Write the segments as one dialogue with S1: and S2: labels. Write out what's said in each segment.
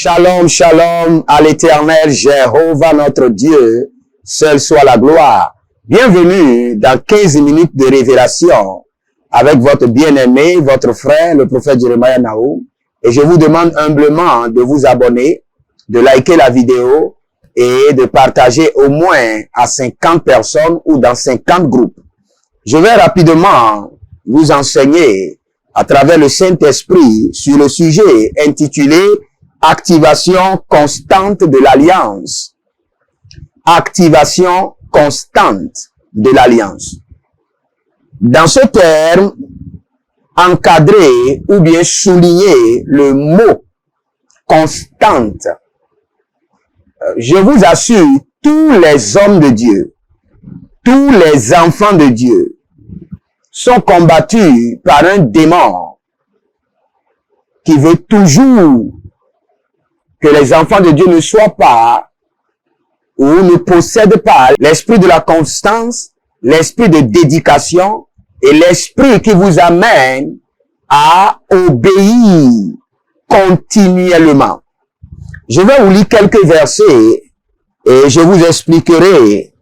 S1: Shalom, shalom à l'Éternel, Jéhovah notre Dieu, seul soit la gloire. Bienvenue dans 15 minutes de révélation avec votre bien-aimé, votre frère, le prophète Jeremiah Nahum. Et je vous demande humblement de vous abonner, de liker la vidéo et de partager au moins à 50 personnes ou dans 50 groupes. Je vais rapidement vous enseigner à travers le Saint-Esprit sur le sujet intitulé Activation constante de l'Alliance. Activation constante de l'Alliance. Dans ce terme, encadrer ou bien souligner le mot constante. Je vous assure, tous les hommes de Dieu, tous les enfants de Dieu sont combattus par un démon qui veut toujours que les enfants de Dieu ne soient pas ou ne possèdent pas l'esprit de la constance, l'esprit de dédication et l'esprit qui vous amène à obéir continuellement. Je vais vous lire quelques versets et je vous expliquerai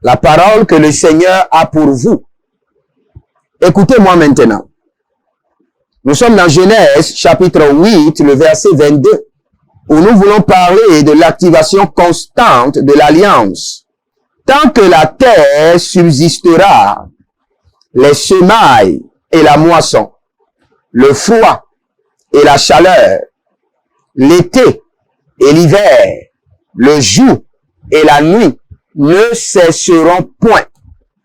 S1: la parole que le Seigneur a pour vous. Écoutez-moi maintenant. Nous sommes dans Genèse chapitre 8, le verset 22. Où nous voulons parler de l'activation constante de l'Alliance. Tant que la terre subsistera, les semailles et la moisson, le froid et la chaleur, l'été et l'hiver, le jour et la nuit ne cesseront point.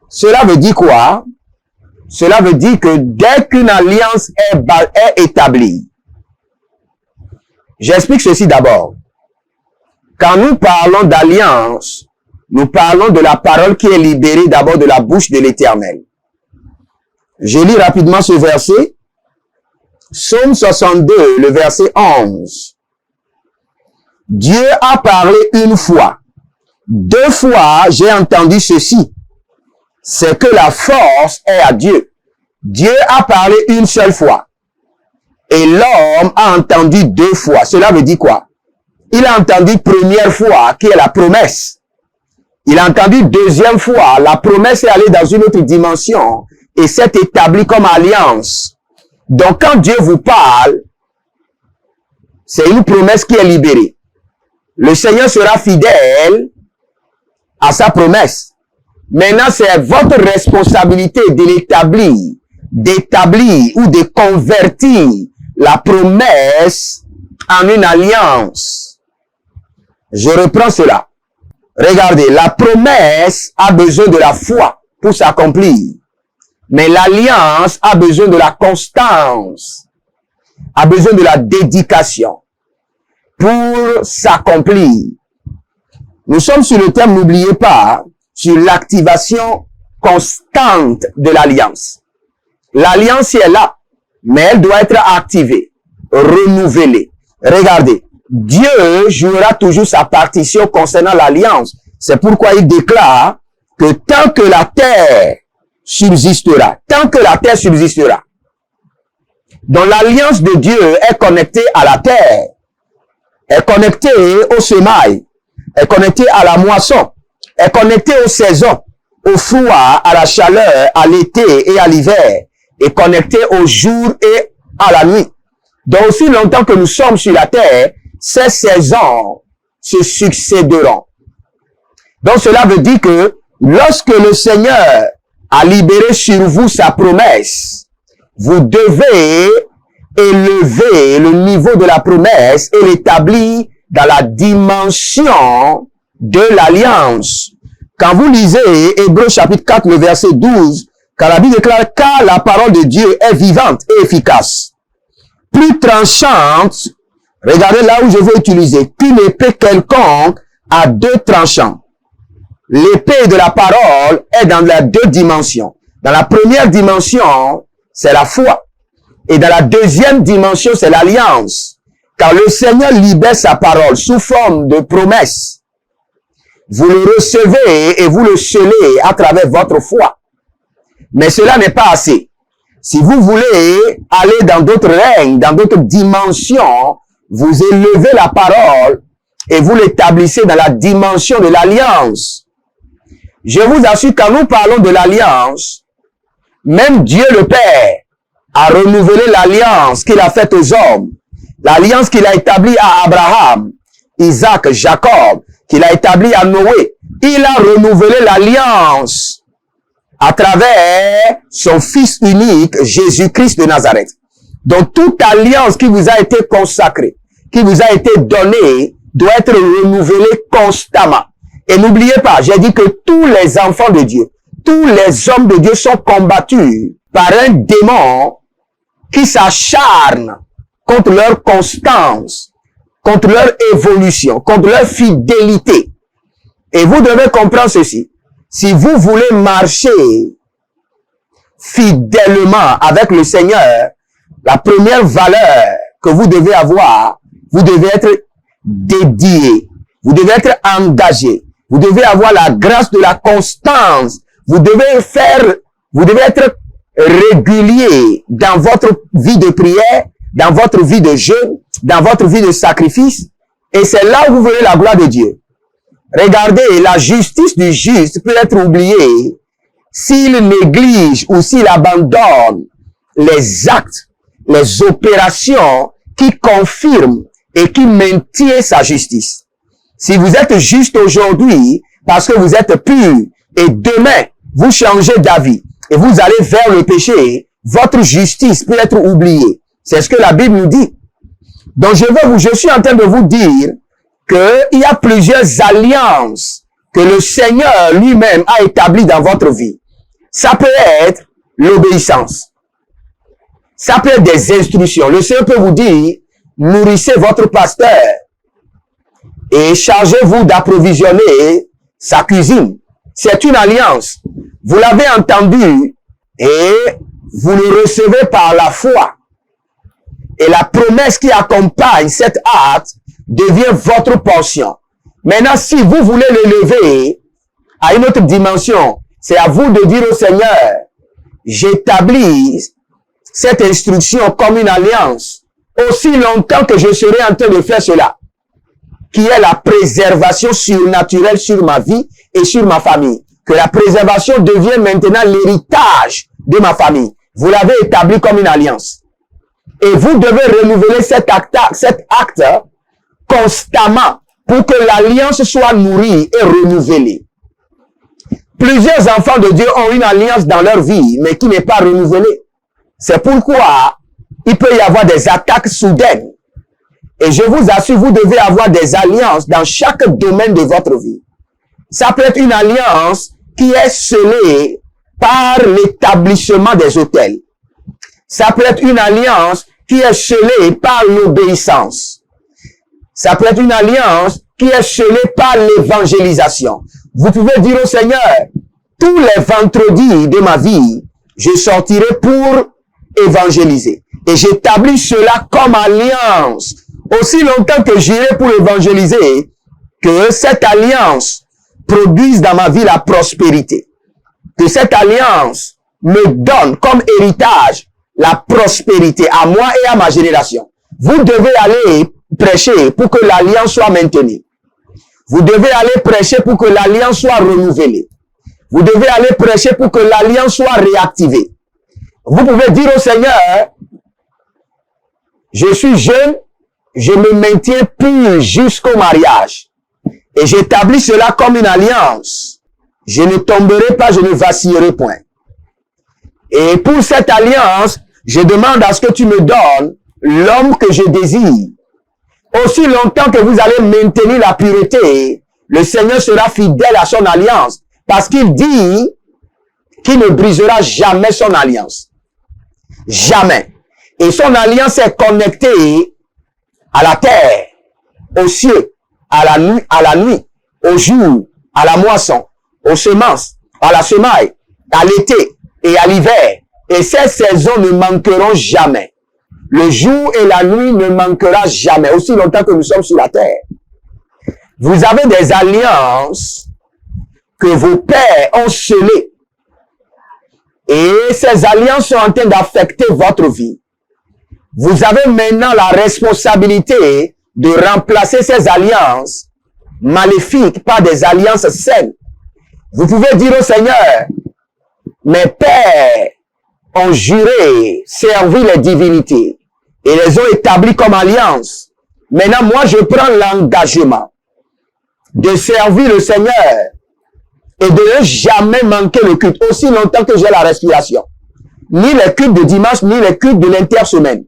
S1: Cela veut dire quoi? Cela veut dire que dès qu'une alliance est établie, j'explique ceci d'abord. Quand nous parlons d'alliance, nous parlons de la parole qui est libérée d'abord de la bouche de l'Éternel. Je lis rapidement ce verset. Psaume 62, le verset 11. Dieu a parlé une fois. 2 fois, j'ai entendu ceci. C'est que la force est à Dieu. Dieu a parlé une seule fois. Et l'homme a entendu 2 fois. Cela veut dire quoi? Il a entendu première fois, qui est la promesse. Il a entendu deuxième fois, la promesse est allée dans une autre dimension et s'est établie comme alliance. Donc quand Dieu vous parle, c'est une promesse qui est libérée. Le Seigneur sera fidèle à sa promesse. Maintenant, c'est votre responsabilité de l'établir, d'établir ou de convertir la promesse en une alliance. Je reprends cela. Regardez, la promesse a besoin de la foi pour s'accomplir. Mais l'alliance a besoin de la constance, a besoin de la dédication pour s'accomplir. Nous sommes sur le thème, n'oubliez pas, sur l'activation constante de l'alliance. L'alliance est là, mais elle doit être activée, renouvelée. Regardez, Dieu jouera toujours sa partition concernant l'alliance. C'est pourquoi il déclare que tant que la terre subsistera, donc l'alliance de Dieu est connectée à la terre, est connectée aux semailles, est connectée à la moisson, est connectée aux saisons, au froid, à la chaleur, à l'été et à l'hiver, est connecté au jour et à la nuit. Donc aussi longtemps que nous sommes sur la terre, ces saisons se succéderont. Donc cela veut dire que lorsque le Seigneur a libéré sur vous sa promesse, vous devez élever le niveau de la promesse et l'établir dans la dimension de l'alliance. Quand vous lisez Hébreux chapitre 4, le verset 12, quand la Bible déclare, car la parole de Dieu est vivante et efficace, plus tranchante, regardez là où je veux utiliser, qu'une épée quelconque à 2 tranchants. L'épée de la parole est dans les 2 dimensions. Dans la première dimension, c'est la foi. Et dans la deuxième dimension, c'est l'alliance. Quand le Seigneur libère sa parole sous forme de promesse, vous le recevez et vous le scellez à travers votre foi. Mais cela n'est pas assez. Si vous voulez aller dans d'autres règnes, dans d'autres dimensions, vous élevez la parole et vous l'établissez dans la dimension de l'alliance. Je vous assure, quand nous parlons de l'alliance, même Dieu le Père a renouvelé l'alliance qu'il a faite aux hommes, l'alliance qu'il a établie à Abraham, Isaac, Jacob, qu'il a établie à Noé. Il a renouvelé l'alliance à travers son Fils unique, Jésus-Christ de Nazareth. Donc, toute alliance qui vous a été consacrée, qui vous a été donnée, doit être renouvelée constamment. Et n'oubliez pas, j'ai dit que tous les enfants de Dieu, tous les hommes de Dieu sont combattus par un démon qui s'acharne contre leur constance, contre leur évolution, contre leur fidélité. Et vous devez comprendre ceci. Si vous voulez marcher fidèlement avec le Seigneur, la première valeur que vous devez avoir, vous devez être dédié, vous devez être engagé, vous devez avoir la grâce de la constance, vous devez être régulier dans votre vie de prière, dans votre vie de jeûne, dans votre vie de sacrifice, et c'est là où vous verrez la gloire de Dieu. Regardez, la justice du juste peut être oubliée s'il néglige ou s'il abandonne les actes, les opérations qui confirment et qui maintiennent sa justice. Si vous êtes juste aujourd'hui parce que vous êtes pur et demain vous changez d'avis et vous allez vers le péché, votre justice peut être oubliée. C'est ce que la Bible nous dit. Donc je suis en train de vous dire qu'il y a plusieurs alliances que le Seigneur lui-même a établies dans votre vie. Ça peut être l'obéissance. Ça peut être des instructions. Le Seigneur peut vous dire, nourrissez votre pasteur et chargez-vous d'approvisionner sa cuisine. C'est une alliance. Vous l'avez entendu et vous le recevez par la foi. Et la promesse qui accompagne cet acte devient votre portion. Maintenant, si vous voulez l'élever à une autre dimension, c'est à vous de dire au Seigneur, j'établis cette instruction comme une alliance aussi longtemps que je serai en train de faire cela, qui est la préservation surnaturelle sur ma vie et sur ma famille. Que la préservation devienne maintenant l'héritage de ma famille. Vous l'avez établi comme une alliance. Et vous devez renouveler cet acte constamment pour que l'alliance soit nourrie et renouvelée. Plusieurs enfants de Dieu ont une alliance dans leur vie, mais qui n'est pas renouvelée. C'est pourquoi il peut y avoir des attaques soudaines. Et je vous assure, vous devez avoir des alliances dans chaque domaine de votre vie. Ça peut être une alliance qui est scellée par l'établissement des autels. Ça peut être une alliance qui est scellée par l'obéissance. Ça peut être une alliance qui est scellée par l'évangélisation. Vous pouvez dire au Seigneur, tous les vendredis de ma vie, je sortirai pour évangéliser. Et j'établis cela comme alliance. Aussi longtemps que j'irai pour évangéliser, que cette alliance produise dans ma vie la prospérité. Que cette alliance me donne comme héritage la prospérité à moi et à ma génération. Vous devez aller prêcher pour que l'alliance soit maintenue. Vous devez aller prêcher pour que l'alliance soit renouvelée. Vous devez aller prêcher pour que l'alliance soit réactivée. Vous pouvez dire au Seigneur, je suis jeune, je me maintiens pur jusqu'au mariage. Et j'établis cela comme une alliance. Je ne tomberai pas, je ne vacillerai point. Et pour cette alliance, je demande à ce que tu me donnes l'homme que je désire. Aussi longtemps que vous allez maintenir la pureté, le Seigneur sera fidèle à son alliance. Parce qu'il dit qu'il ne brisera jamais son alliance. Jamais. Et son alliance est connectée à la terre, aux cieux, à la nuit, au jour, à la moisson, aux semences, à la semaille, à l'été et à l'hiver. Et ces saisons ne manqueront jamais. Le jour et la nuit ne manquera jamais, aussi longtemps que nous sommes sur la terre. Vous avez des alliances que vos pères ont scellées. Et ces alliances sont en train d'affecter votre vie. vous avez maintenant la responsabilité de remplacer ces alliances maléfiques par des alliances saines. Vous pouvez dire au Seigneur, mes pères ont juré servir les divinités et les ont établis comme alliance. Maintenant, moi, je prends l'engagement de servir le Seigneur et de ne jamais manquer le culte aussi longtemps que j'ai la respiration. Ni les cultes de dimanche, ni les cultes de l'intersemaine.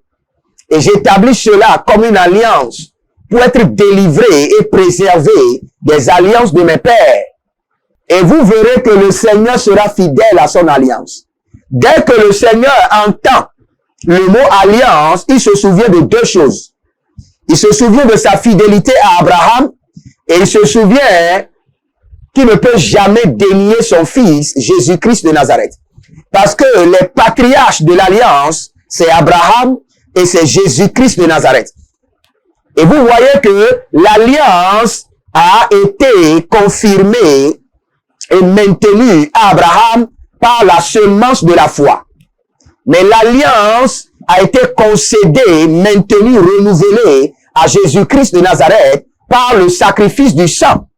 S1: Et j'établis cela comme une alliance pour être délivré et préservé des alliances de mes pères. Et vous verrez que le Seigneur sera fidèle à son alliance. Dès que le Seigneur entend le mot alliance, il se souvient de deux choses. Il se souvient de sa fidélité à Abraham et il se souvient qu'il ne peut jamais dénier son fils, Jésus-Christ de Nazareth. Parce que les patriarches de l'alliance, c'est Abraham et c'est Jésus-Christ de Nazareth. Et vous voyez que l'alliance a été confirmée et maintenue à Abraham par la semence de la foi. Mais l'alliance a été concédée, maintenue, renouvelée à Jésus-Christ de Nazareth par le sacrifice du sang.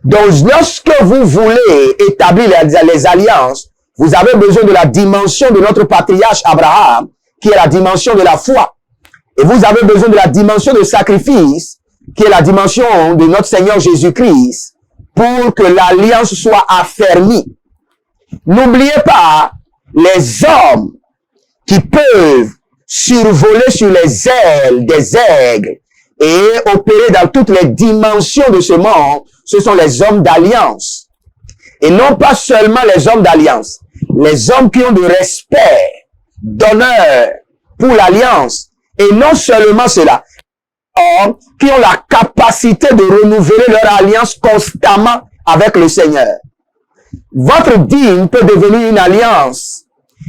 S1: Donc, lorsque vous voulez établir les alliances, vous avez besoin de la dimension de notre patriarche Abraham, qui est la dimension de la foi. Et vous avez besoin de la dimension de sacrifice, qui est la dimension de notre Seigneur Jésus-Christ, pour que l'alliance soit affermie. N'oubliez pas, les hommes qui peuvent survoler sur les ailes des aigles et opérer dans toutes les dimensions de ce monde, ce sont les hommes d'alliance. Et non pas seulement les hommes d'alliance, les hommes qui ont de respect, d'honneur pour l'alliance. Et non seulement cela, hommes qui ont la capacité de renouveler leur alliance constamment avec le Seigneur. Votre dîme peut devenir une alliance.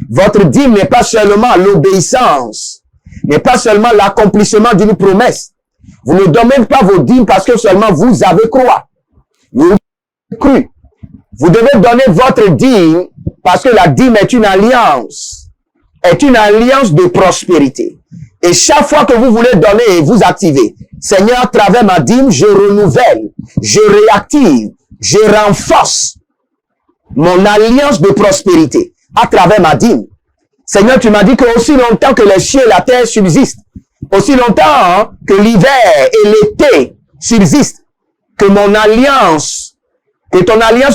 S1: Votre dîme n'est pas seulement l'obéissance, n'est pas seulement l'accomplissement d'une promesse. Vous ne donnez pas vos dîmes parce que seulement vous avez cru. Vous devez donner votre dîme parce que la dîme est une alliance de prospérité. Et chaque fois que vous voulez donner, vous activez. Seigneur, à travers ma dîme, je renouvelle, je réactive, je renforce mon alliance de prospérité à travers ma dîme. Seigneur, tu m'as dit que aussi longtemps que les cieux et la terre subsistent, aussi longtemps que l'hiver et l'été subsistent, que ton alliance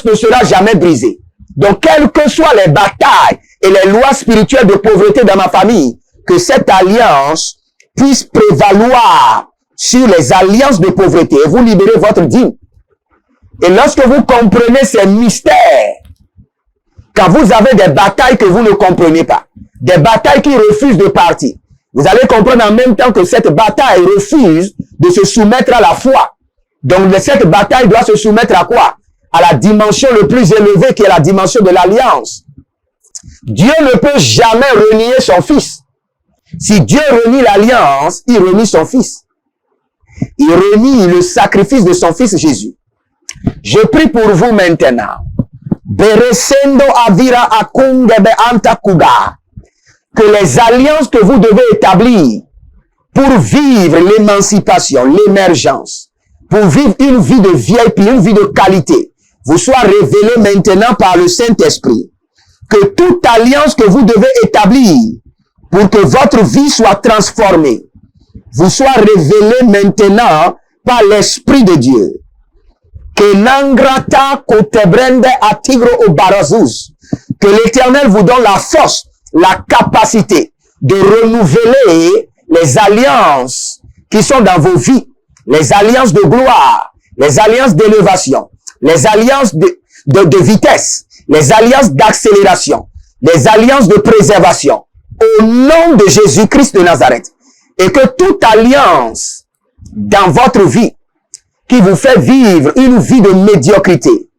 S1: ne sera jamais brisée. Donc, quelles que soient les batailles et les lois spirituelles de pauvreté dans ma famille, que cette alliance puisse prévaloir sur les alliances de pauvreté et vous libérez votre dîme. Et lorsque vous comprenez ces mystères, quand vous avez des batailles que vous ne comprenez pas, des batailles qui refusent de partir, vous allez comprendre en même temps que cette bataille refuse de se soumettre à la foi. Donc, cette bataille doit se soumettre à quoi? À la dimension le plus élevée qui est la dimension de l'alliance. Dieu ne peut jamais renier son fils. Si Dieu renie l'alliance, il renie son fils. Il renie le sacrifice de son fils Jésus. Je prie pour vous maintenant. Beresendo avira akungebe antakuga. Que les alliances que vous devez établir pour vivre l'émancipation, l'émergence, pour vivre une vie de VIP, une vie de qualité, vous soient révélées maintenant par le Saint-Esprit. Que toute alliance que vous devez établir pour que votre vie soit transformée, vous soit révélée maintenant par l'Esprit de Dieu. Que nangrata kotebrende atigro obarazuz. Que l'Éternel vous donne la force, la capacité de renouveler les alliances qui sont dans vos vies, les alliances de gloire, les alliances d'élévation, les alliances de vitesse, les alliances d'accélération, les alliances de préservation, au nom de Jésus-Christ de Nazareth. Et que toute alliance dans votre vie qui vous fait vivre une vie de médiocrité,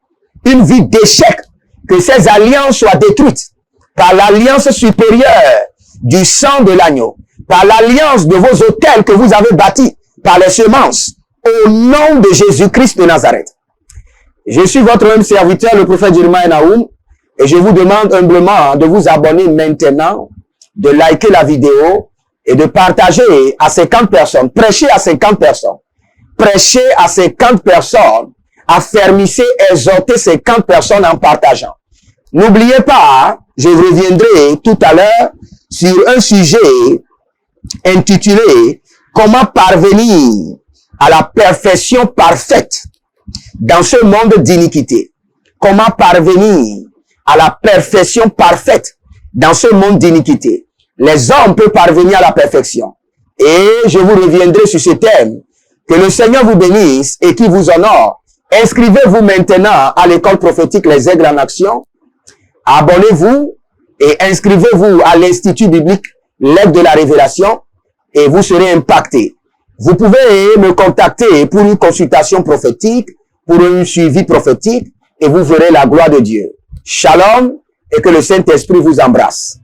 S1: une vie d'échec, que ces alliances soient détruites par l'alliance supérieure du sang de l'agneau, par l'alliance de vos autels que vous avez bâtis, par les semences, au nom de Jésus-Christ de Nazareth. Je suis votre même serviteur, le prophète Jeremiah Naoum, et je vous demande humblement de vous abonner maintenant, de liker la vidéo et de partager à 50 personnes, prêcher à 50 personnes, prêcher à 50 personnes, affermissez, exhortez 50 personnes en partageant. N'oubliez pas, je reviendrai tout à l'heure sur un sujet intitulé « Comment parvenir à la perfection parfaite dans ce monde d'iniquité ». Comment parvenir à la perfection parfaite dans ce monde d'iniquité. Les hommes peuvent parvenir à la perfection. Et je vous reviendrai sur ce thème. Que le Seigneur vous bénisse et qui vous honore. Inscrivez-vous maintenant à l'école prophétique Les Aigles en Action. Abonnez-vous et inscrivez-vous à l'Institut biblique L'Aigle de la Révélation et vous serez impacté. Vous pouvez me contacter pour une consultation prophétique, pour un suivi prophétique et vous verrez la gloire de Dieu. Shalom et que le Saint-Esprit vous embrasse.